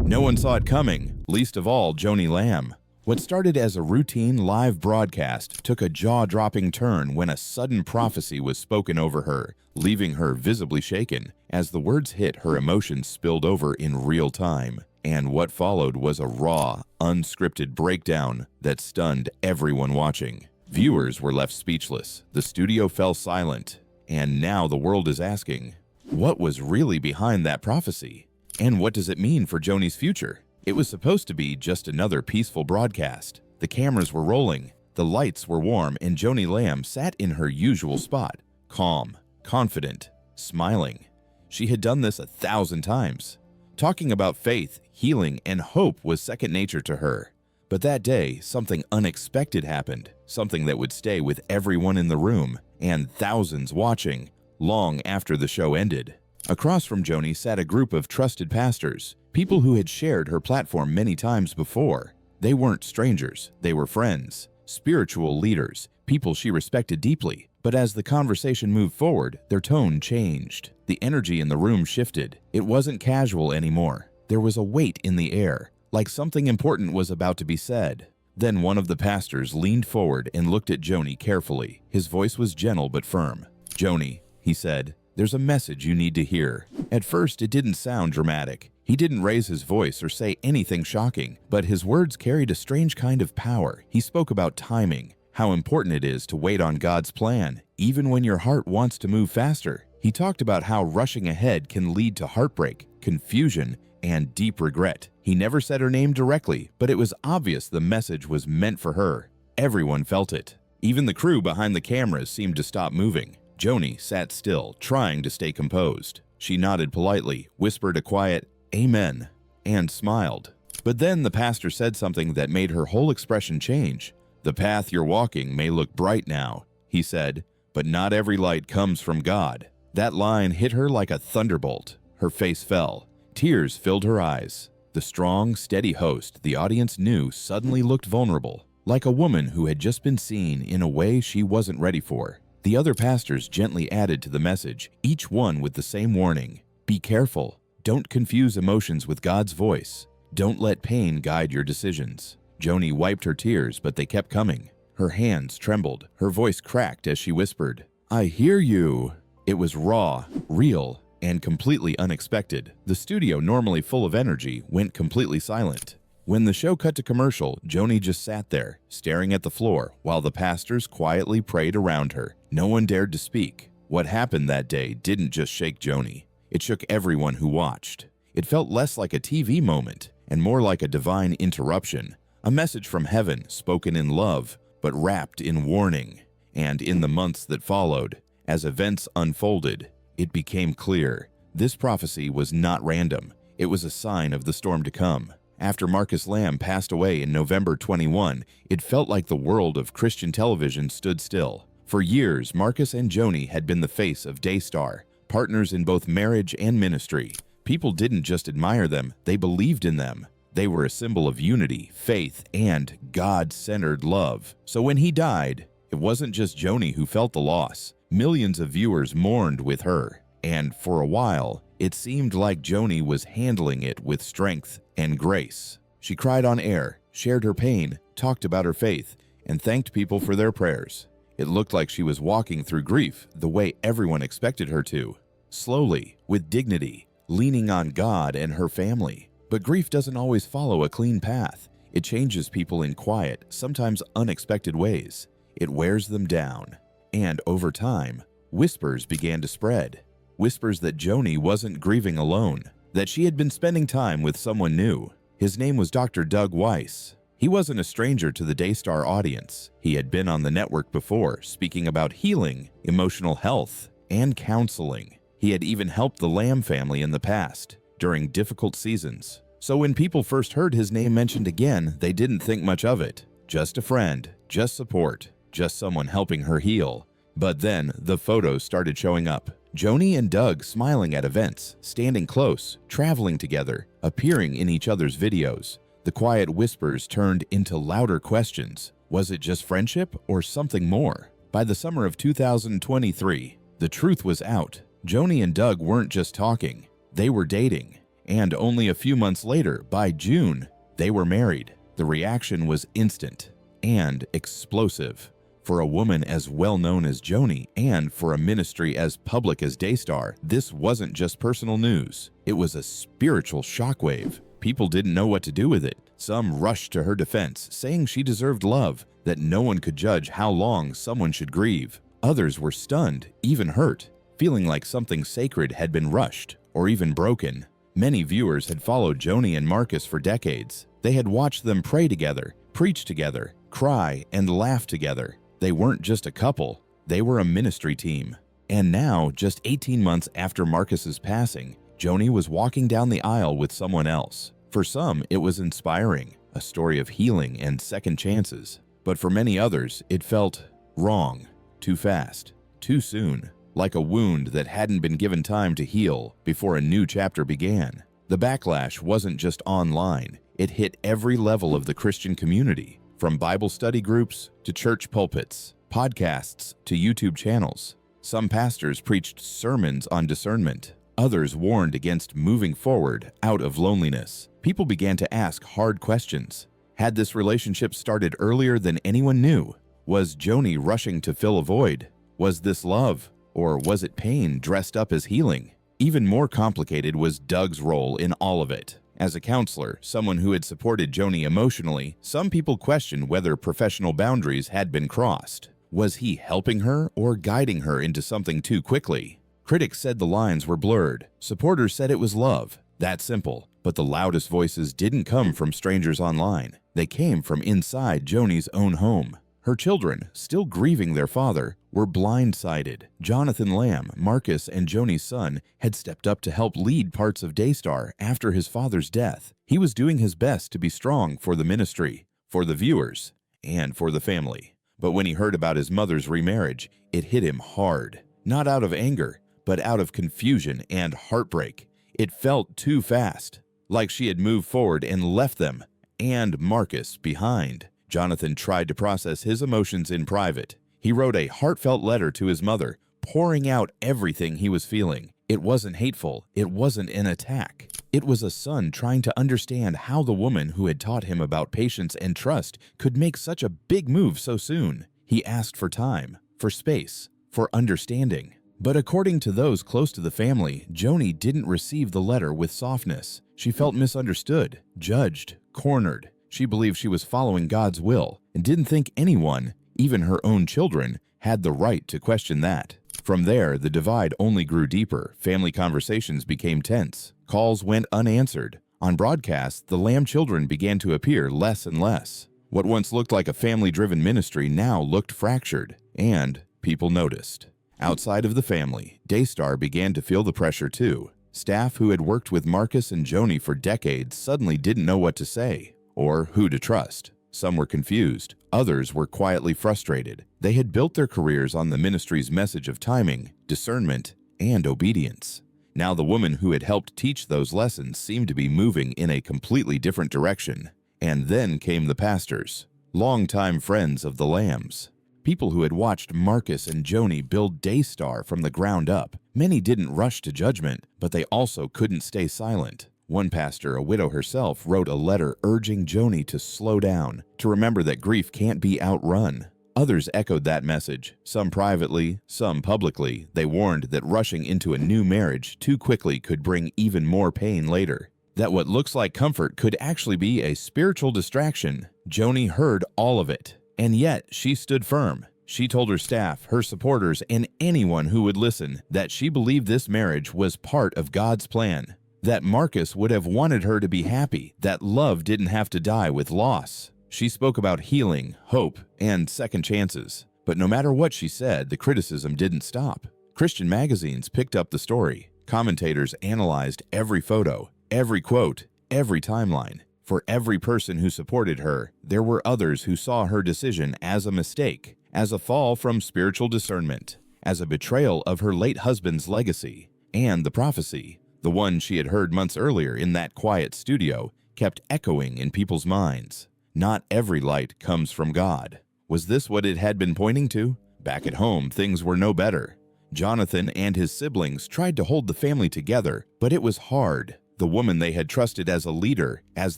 No one saw it coming, least of all Joni Lamb. What started as a routine live broadcast took a jaw-dropping turn when a sudden prophecy was spoken over her, leaving her visibly shaken. As the words hit, her emotions spilled over in real time, and what followed was a raw, unscripted breakdown that stunned everyone watching. Viewers were left speechless, the studio fell silent, and now the world is asking, what was really behind that prophecy? And what does it mean for Joni's future? It was supposed to be just another peaceful broadcast. The cameras were rolling, the lights were warm, and Joni Lamb sat in her usual spot, calm, confident, smiling. She had done this 1,000 times. Talking about faith, healing, and hope was second nature to her. But that day, something unexpected happened, something that would stay with everyone in the room and thousands watching long after the show ended. Across from Joni sat a group of trusted pastors, people who had shared her platform many times before. They weren't strangers, they were friends, spiritual leaders, people she respected deeply. But as the conversation moved forward, their tone changed. The energy in the room shifted. It wasn't casual anymore. There was a weight in the air, like something important was about to be said. Then one of the pastors leaned forward and looked at Joni carefully. His voice was gentle but firm. "Joni," he said, "there's a message you need to hear." At first, it didn't sound dramatic. He didn't raise his voice or say anything shocking, but his words carried a strange kind of power. He spoke about timing, how important it is to wait on God's plan, even when your heart wants to move faster. He talked about how rushing ahead can lead to heartbreak, confusion, and deep regret. He never said her name directly, but it was obvious the message was meant for her. Everyone felt it. Even the crew behind the cameras seemed to stop moving. Joni sat still, trying to stay composed. She nodded politely, whispered a quiet, "Amen," and smiled. But then the pastor said something that made her whole expression change. "The path you're walking may look bright now," he said, "but not every light comes from God." That line hit her like a thunderbolt. Her face fell. Tears filled her eyes. The strong, steady host the audience knew suddenly looked vulnerable, like a woman who had just been seen in a way she wasn't ready for. The other pastors gently added to the message, each one with the same warning. Be careful. Don't confuse emotions with God's voice. Don't let pain guide your decisions. Joni wiped her tears, but they kept coming. Her hands trembled. Her voice cracked as she whispered, "I hear you." It was raw, real, and completely unexpected. The studio, normally full of energy, went completely silent. When the show cut to commercial, Joni just sat there, staring at the floor, while the pastors quietly prayed around her. No one dared to speak. What happened that day didn't just shake Joni. It shook everyone who watched. It felt less like a TV moment and more like a divine interruption, a message from heaven spoken in love but wrapped in warning. And in the months that followed, as events unfolded, it became clear this prophecy was not random. It was a sign of the storm to come. After Marcus Lamb passed away in November 21, it felt like the world of Christian television stood still. For years, Marcus and Joni had been the face of Daystar, partners in both marriage and ministry. People didn't just admire them, they believed in them. They were a symbol of unity, faith, and God-centered love. So when he died, it wasn't just Joni who felt the loss. Millions of viewers mourned with her. And for a while, it seemed like Joni was handling it with strength and grace. She cried on air, shared her pain, talked about her faith, and thanked people for their prayers. It looked like she was walking through grief the way everyone expected her to. Slowly, with dignity, leaning on God and her family. But grief doesn't always follow a clean path. It changes people in quiet, sometimes unexpected ways. It wears them down. And over time, whispers began to spread. Whispers that Joni wasn't grieving alone, that she had been spending time with someone new. His name was Dr. Dougweiss. He wasn't a stranger to the Daystar audience. He had been on the network before, speaking about healing, emotional health, and counseling. He had even helped the Lamb family in the past, during difficult seasons. So when people first heard his name mentioned again, they didn't think much of it. Just a friend, just support, just someone helping her heal. But then the photos started showing up. Joni and Doug smiling at events, standing close, traveling together, appearing in each other's videos. The quiet whispers turned into louder questions. Was it just friendship or something more? By the summer of 2023, the truth was out. Joni and Doug weren't just talking, they were dating. And only a few months later, by June, they were married. The reaction was instant and explosive. For a woman as well known as Joni and for a ministry as public as Daystar, this wasn't just personal news. It was a spiritual shockwave. People didn't know what to do with it. Some rushed to her defense, saying she deserved love, that no one could judge how long someone should grieve. Others were stunned, even hurt, feeling like something sacred had been rushed or even broken. Many viewers had followed Joni and Marcus for decades. They had watched them pray together, preach together, cry, and laugh together. They weren't just a couple, they were a ministry team. And now, just 18 months after Marcus's passing, Joni was walking down the aisle with someone else. For some, it was inspiring, a story of healing and second chances. But for many others, it felt wrong, too fast, too soon, like a wound that hadn't been given time to heal before a new chapter began. The backlash wasn't just online, it hit every level of the Christian community. From Bible study groups to church pulpits, podcasts to YouTube channels. Some pastors preached sermons on discernment. Others warned against moving forward out of loneliness. People began to ask hard questions. Had this relationship started earlier than anyone knew? Was Joni rushing to fill a void? Was this love? Or was it pain dressed up as healing? Even more complicated was Doug's role in all of it. As a counselor, someone who had supported Joni emotionally, some people questioned whether professional boundaries had been crossed. Was he helping her or guiding her into something too quickly? Critics said the lines were blurred. Supporters said it was love. That simple. But the loudest voices didn't come from strangers online. They came from inside Joni's own home. Her children, still grieving their father, were blindsided. Jonathan Lamb, Marcus and Joni's son, had stepped up to help lead parts of Daystar after his father's death. He was doing his best to be strong for the ministry, for the viewers, and for the family. But when he heard about his mother's remarriage, it hit him hard. Not out of anger, but out of confusion and heartbreak. It felt too fast, like she had moved forward and left them and Marcus behind. Jonathan tried to process his emotions in private. He wrote a heartfelt letter to his mother, pouring out everything he was feeling. It wasn't hateful. It wasn't an attack. It was a son trying to understand how the woman who had taught him about patience and trust could make such a big move so soon. He asked for time, for space, for understanding. But according to those close to the family, Joni didn't receive the letter with softness. She felt misunderstood, judged, cornered. She believed she was following God's will and didn't think anyone, even her own children, had the right to question that. From there, the divide only grew deeper. Family conversations became tense. Calls went unanswered. On broadcasts, the Lamb children began to appear less and less. What once looked like a family-driven ministry now looked fractured, and people noticed. Outside of the family, Daystar began to feel the pressure too. Staff who had worked with Marcus and Joni for decades suddenly didn't know what to say or who to trust. Some were confused. Others were quietly frustrated. They had built their careers on the ministry's message of timing, discernment, and obedience. Now the woman who had helped teach those lessons seemed to be moving in a completely different direction. And then came the pastors, longtime friends of the Lambs. People who had watched Marcus and Joni build Daystar from the ground up. Many didn't rush to judgment, but they also couldn't stay silent. One pastor, a widow herself, wrote a letter urging Joni to slow down, to remember that grief can't be outrun. Others echoed that message, some privately, some publicly. They warned that rushing into a new marriage too quickly could bring even more pain later. That what looks like comfort could actually be a spiritual distraction. Joni heard all of it, and yet she stood firm. She told her staff, her supporters, and anyone who would listen that she believed this marriage was part of God's plan. That Marcus would have wanted her to be happy, that love didn't have to die with loss. She spoke about healing, hope, and second chances. But no matter what she said, the criticism didn't stop. Christian magazines picked up the story. Commentators analyzed every photo, every quote, every timeline. For every person who supported her, there were others who saw her decision as a mistake, as a fall from spiritual discernment, as a betrayal of her late husband's legacy. And the prophecy, the one she had heard months earlier in that quiet studio, kept echoing in people's minds. Not every light comes from God. Was this what it had been pointing to? Back at home, things were no better. Jonathan and his siblings tried to hold the family together, but it was hard. The woman they had trusted as a leader, as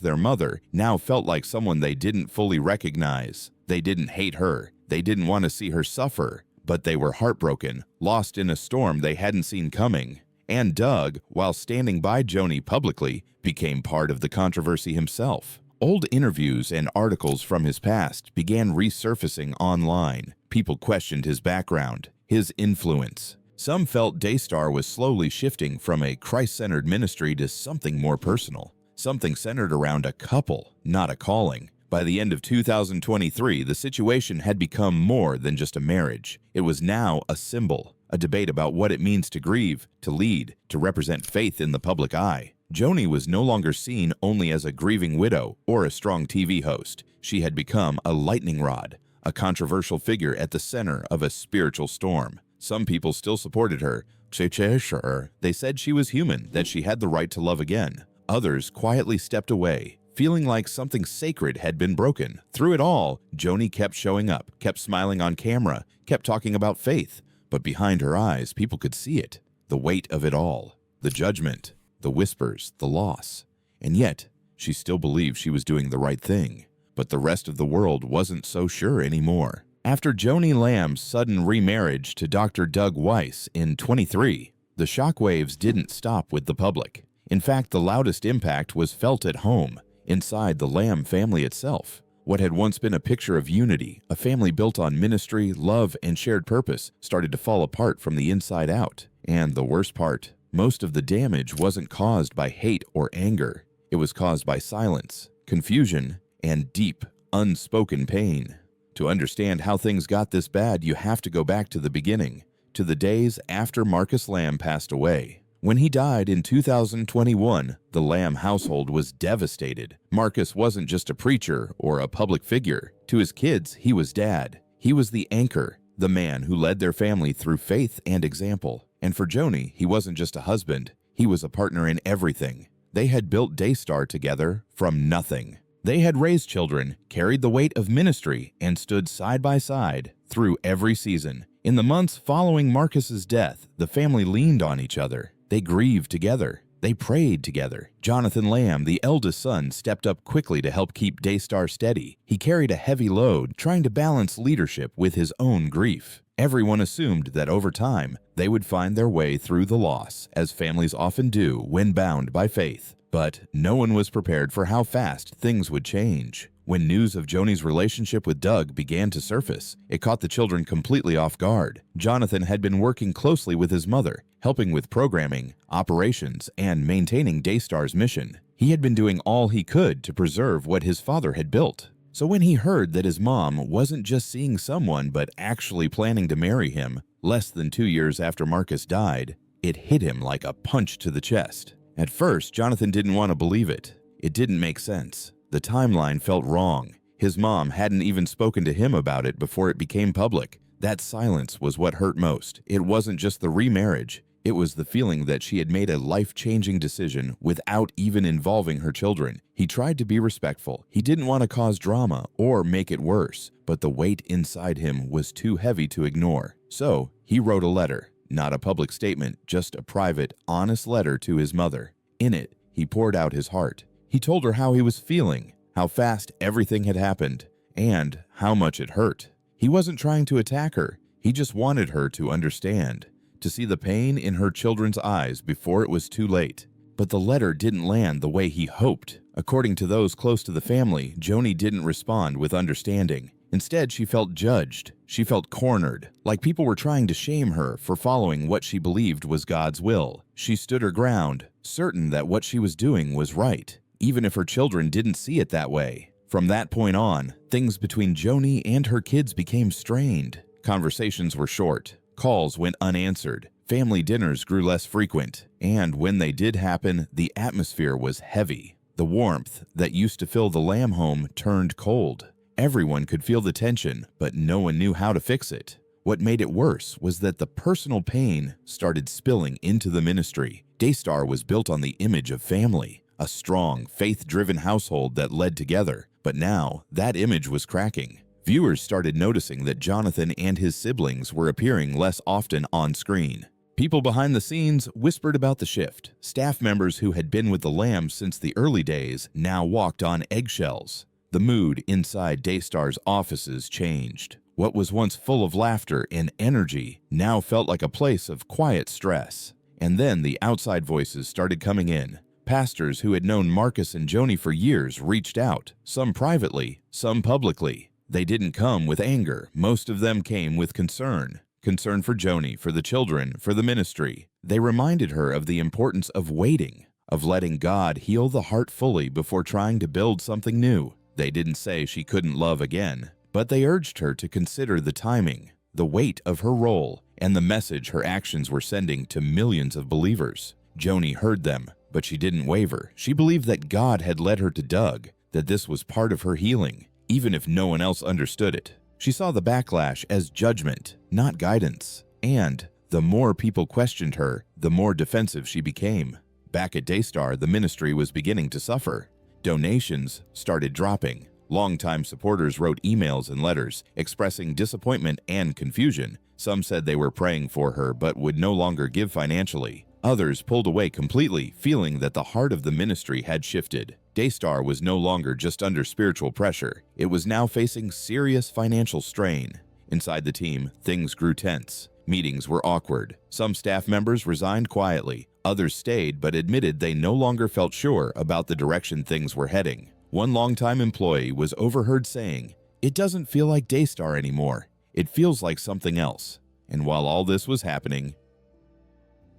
their mother, now felt like someone they didn't fully recognize. They didn't hate her. They didn't want to see her suffer. But they were heartbroken, lost in a storm they hadn't seen coming. And Doug, while standing by Joni publicly, became part of the controversy himself. Old interviews and articles from his past began resurfacing online. People questioned his background, his influence. Some felt Daystar was slowly shifting from a Christ-centered ministry to something more personal, something centered around a couple, not a calling. By the end of 2023, the situation had become more than just a marriage. It was now a symbol, a debate about what it means to grieve, to lead, to represent faith in the public eye. Joni was no longer seen only as a grieving widow or a strong TV host. She had become a lightning rod, a controversial figure at the center of a spiritual storm. Some people still supported her. They said she was human, that she had the right to love again. Others quietly stepped away, feeling like something sacred had been broken. Through it all, Joni kept showing up, kept smiling on camera, kept talking about faith. But behind her eyes, people could see it. The weight of it all. The judgment. The whispers. The loss. And yet, she still believed she was doing the right thing. But the rest of the world wasn't so sure anymore. After Joni Lamb's sudden remarriage to Dr. Dougweiss in 23, the shockwaves didn't stop with the public. In fact, the loudest impact was felt at home, inside the Lamb family itself. What had once been a picture of unity, a family built on ministry, love, and shared purpose, started to fall apart from the inside out. And the worst part, most of the damage wasn't caused by hate or anger. It was caused by silence, confusion, and deep, unspoken pain. To understand how things got this bad, you have to go back to the beginning, to the days after Marcus Lamb passed away. When he died in 2021, the Lamb household was devastated. Marcus wasn't just a preacher or a public figure. To his kids, he was dad. He was the anchor, the man who led their family through faith and example. And for Joni, he wasn't just a husband. He was a partner in everything. They had built Daystar together from nothing. They had raised children, carried the weight of ministry, and stood side by side through every season. In the months following Marcus's death, the family leaned on each other. They grieved together. They prayed together. Jonathan Lamb, the eldest son, stepped up quickly to help keep Daystar steady. He carried a heavy load, trying to balance leadership with his own grief. Everyone assumed that over time, they would find their way through the loss, as families often do when bound by faith. But no one was prepared for how fast things would change. When news of Joni's relationship with Doug began to surface, it caught the children completely off guard. Jonathan had been working closely with his mother, helping with programming, operations, and maintaining Daystar's mission. He had been doing all he could to preserve what his father had built. So when he heard that his mom wasn't just seeing someone but actually planning to marry him, less than 2 years after Marcus died, it hit him like a punch to the chest. At first, Jonathan didn't want to believe it. It didn't make sense. The timeline felt wrong. His mom hadn't even spoken to him about it before it became public. That silence was what hurt most. It wasn't just the remarriage. It was the feeling that she had made a life-changing decision without even involving her children. He tried to be respectful. He didn't want to cause drama or make it worse, but the weight inside him was too heavy to ignore. So he wrote a letter. Not a public statement, just a private, honest letter to his mother. In it, he poured out his heart. He told her how he was feeling, how fast everything had happened, and how much it hurt. He wasn't trying to attack her. He just wanted her to understand, to see the pain in her children's eyes before it was too late. But the letter didn't land the way he hoped. According to those close to the family, Joni didn't respond with understanding. Instead, she felt judged. She felt cornered, like people were trying to shame her for following what she believed was God's will. She stood her ground, certain that what she was doing was right, even if her children didn't see it that way. From that point on, things between Joni and her kids became strained. Conversations were short. Calls went unanswered. Family dinners grew less frequent. And when they did happen, the atmosphere was heavy. The warmth that used to fill the Lamb home turned cold. Everyone could feel the tension, but no one knew how to fix it. What made it worse was that the personal pain started spilling into the ministry. Daystar was built on the image of family, a strong, faith-driven household that led together. But now, that image was cracking. Viewers started noticing that Jonathan and his siblings were appearing less often on screen. People behind the scenes whispered about the shift. Staff members who had been with the Lambs since the early days now walked on eggshells. The mood inside Daystar's offices changed. What was once full of laughter and energy now felt like a place of quiet stress. And then the outside voices started coming in. Pastors who had known Marcus and Joni for years reached out, some privately, some publicly. They didn't come with anger. Most of them came with concern. Concern for Joni, for the children, for the ministry. They reminded her of the importance of waiting, of letting God heal the heart fully before trying to build something new. They didn't say she couldn't love again, but they urged her to consider the timing, the weight of her role, and the message her actions were sending to millions of believers. Joni heard them, but she didn't waver. She believed that God had led her to Doug, that this was part of her healing, even if no one else understood it. She saw the backlash as judgment, not guidance. And the more people questioned her, the more defensive she became. Back at Daystar, the ministry was beginning to suffer. Donations started dropping. Longtime supporters wrote emails and letters expressing disappointment and confusion. Some said they were praying for her but would no longer give financially. Others pulled away completely, feeling that the heart of the ministry had shifted. Daystar was no longer just under spiritual pressure. It was now facing serious financial strain. Inside the team, things grew tense. Meetings were awkward. Some staff members resigned quietly. Others stayed but admitted they no longer felt sure about the direction things were heading. One longtime employee was overheard saying, "It doesn't feel like Daystar anymore. It feels like something else." And while all this was happening,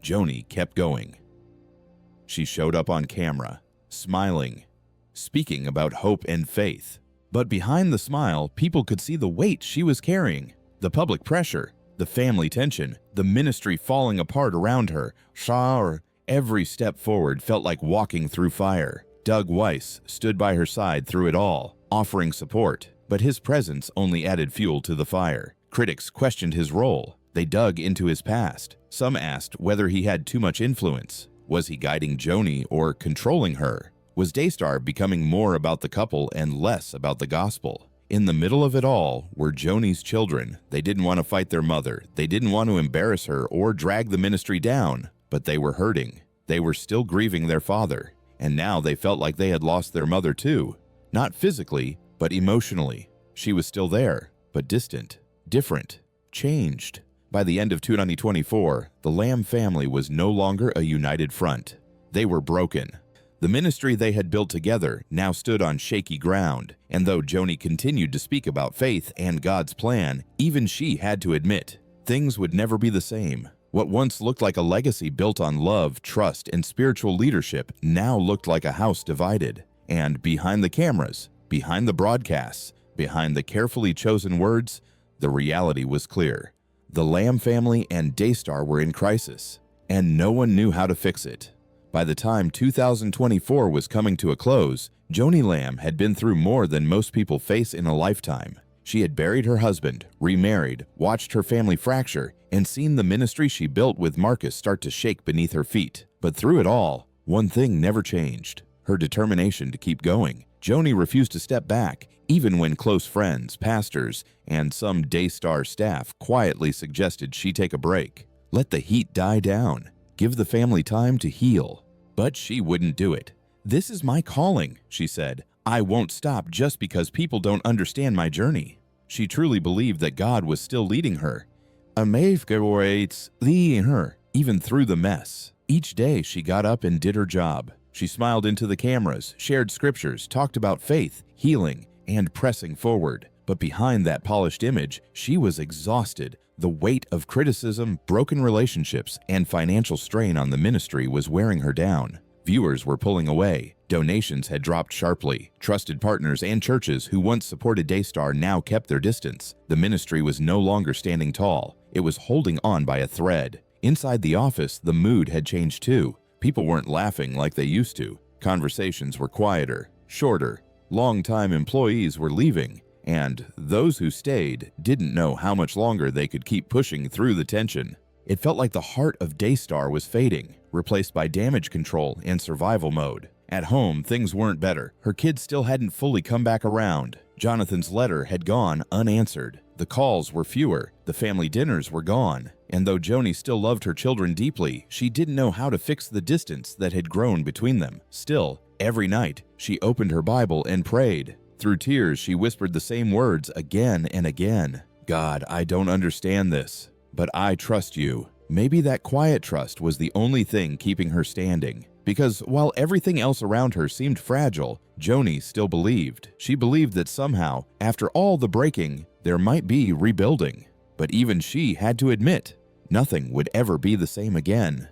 Joni kept going. She showed up on camera, smiling, speaking about hope and faith. But behind the smile, people could see the weight she was carrying, the public pressure, the family tension, the ministry falling apart around her. Every step forward felt like walking through fire. Dougweiss stood by her side through it all, offering support, but his presence only added fuel to the fire. Critics questioned his role. They dug into his past. Some asked whether he had too much influence. Was he guiding Joni or controlling her? Was Daystar becoming more about the couple and less about the gospel? In the middle of it all were Joni's children. They didn't want to fight their mother. They didn't want to embarrass her or drag the ministry down, but they were hurting. They were still grieving their father, and now they felt like they had lost their mother too. Not physically, but emotionally. She was still there, but distant, different, changed. By the end of 2024, the Lamb family was no longer a united front. They were broken. The ministry they had built together now stood on shaky ground, and though Joni continued to speak about faith and God's plan, even she had to admit, things would never be the same. What once looked like a legacy built on love, trust, and spiritual leadership now looked like a house divided. And behind the cameras, behind the broadcasts, behind the carefully chosen words, the reality was clear. The Lamb family and Daystar were in crisis, and no one knew how to fix it. By the time 2024 was coming to a close, Joni Lamb had been through more than most people face in a lifetime. She had buried her husband, remarried, watched her family fracture, and seen the ministry she built with Marcus start to shake beneath her feet. But through it all, one thing never changed: her determination to keep going. Joni refused to step back, even when close friends, pastors, and some Daystar staff quietly suggested she take a break. Let the heat die down. Give the family time to heal. But she wouldn't do it. "This is my calling," she said. "I won't stop just because people don't understand my journey." She truly believed that God was still leading her. Leading her, even through the mess. Each day she got up and did her job. She smiled into the cameras, shared scriptures, talked about faith, healing, and pressing forward. But behind that polished image, she was exhausted. The weight of criticism, broken relationships, and financial strain on the ministry was wearing her down. Viewers were pulling away. Donations had dropped sharply. Trusted partners and churches who once supported Daystar now kept their distance. The ministry was no longer standing tall. It was holding on by a thread. Inside the office, the mood had changed too. People weren't laughing like they used to. Conversations were quieter, shorter. Long-time employees were leaving, and those who stayed didn't know how much longer they could keep pushing through the tension. It felt like the heart of Daystar was fading, replaced by damage control and survival mode. At home, things weren't better. Her kids still hadn't fully come back around. Jonathan's letter had gone unanswered. The calls were fewer, the family dinners were gone, and though Joni still loved her children deeply, she didn't know how to fix the distance that had grown between them. Still, every night, she opened her Bible and prayed. Through tears, she whispered the same words again and again. God, I don't understand this, but I trust you. Maybe that quiet trust was the only thing keeping her standing. Because while everything else around her seemed fragile, Joni still believed. She believed that somehow, after all the breaking, there might be rebuilding. But even she had to admit, nothing would ever be the same again.